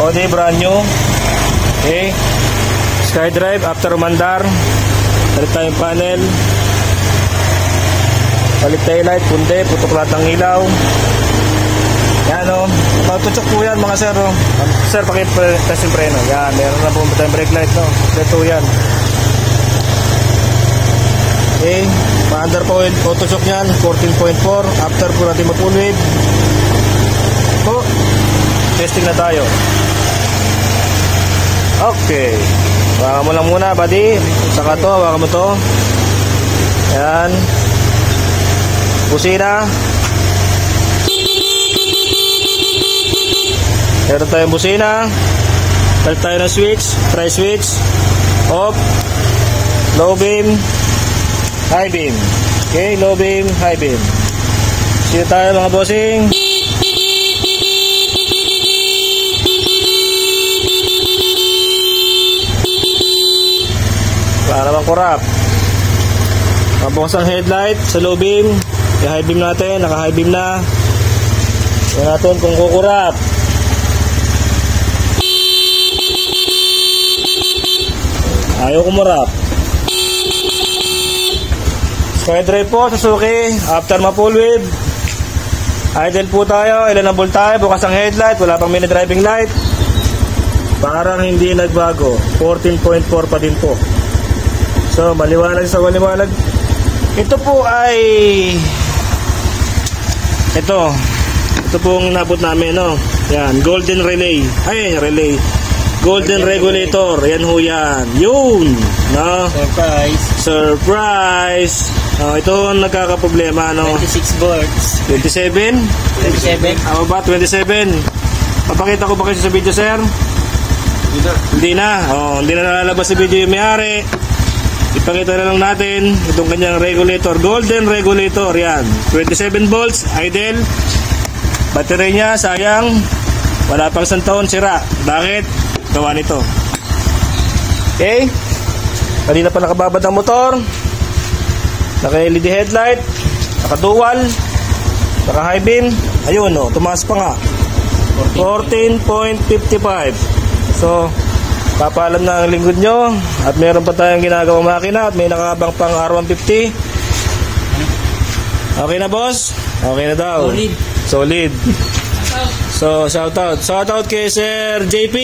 Body brand new. Okay. SkyDrive after umandar. Palit tayong panel. Palit tayo light, pundi, putok lahat ng ilaw. Yan o. Matutsok po yan mga sir. Sir, pakitest yung preno. Yan, meron na po tayong brake light. No? Ito yan. Okay. Pa-under po yung auto-shock yan. 14.4. After po natin mag-full-wave. Po. Testing na tayo. Okay. Baka mo lang muna, buddy. Saka to, baka mo to. Yan. Busina. Meron tayong busina. Palit tayo ng switch. Try switch. Off. Low beam. High beam. Okay, low beam, high beam. See tayo mga bossing. Para naman kurap. Mabukas ang headlight sa low beam. I-high beam natin. Naka-high beam na. Yan natin kung kukurap. Ayaw kumurap. SkyDrive po, Suzuki. After ma-full wave. Idle po tayo. Ilan ang volt tayo. Bukas ang headlight. Wala pang mini driving light. Parang hindi nagbago. 14.4 pa din po. So, maliwanag sa maliwanag. Ito po ay ito pong nabot namin, no? Yan, golden relay. Ay, relay. Golden regulator. Yan ho yan. Yun. No? Surprise. Ito ang nagkakaproblema, no? 26 volts. 27? 27. Ako ba? 27. Papakita ko ba kayo sa video, sir? Hindi na. Hindi na nalalabas sa video yung may-ari. Ipakita na lang natin itong kanyang regulator. Golden regulator. Yan. 27 volts. Idle. Battery niya, sayang. Wala pang 1 taon, sira. Bakit? Gawa nito. Okay. Kanina pa nakababad ang motor. Naka-LED headlight. Naka-dual. Naka-high beam. Ayun, no. Tumaas pa nga. 14.55. So, papaalam na ang lingkod nyo. At meron pa tayong ginagawang makina. At may nakabang pang R150. Okay na, boss? Okay na daw. Solid. So, shoutout. Shoutout kay Sir JP.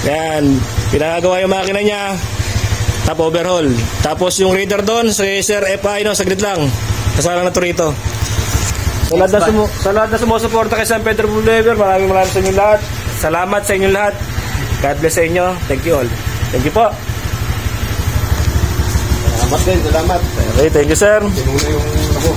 Yan. Pinagawa yung makina niya. Top overhaul. Tapos yung radar doon sa Sir FI, no, saglit lang. Kasama na to rito. Sa lahat na sumusuporta kay San Pedro Boulevard, maraming sa inyo lahat. Salamat sa inyo lahat. God bless sa inyo. Thank you all. Thank you po. Salamat din, salamat. Okay, thank you sir. Tinuna yung ako.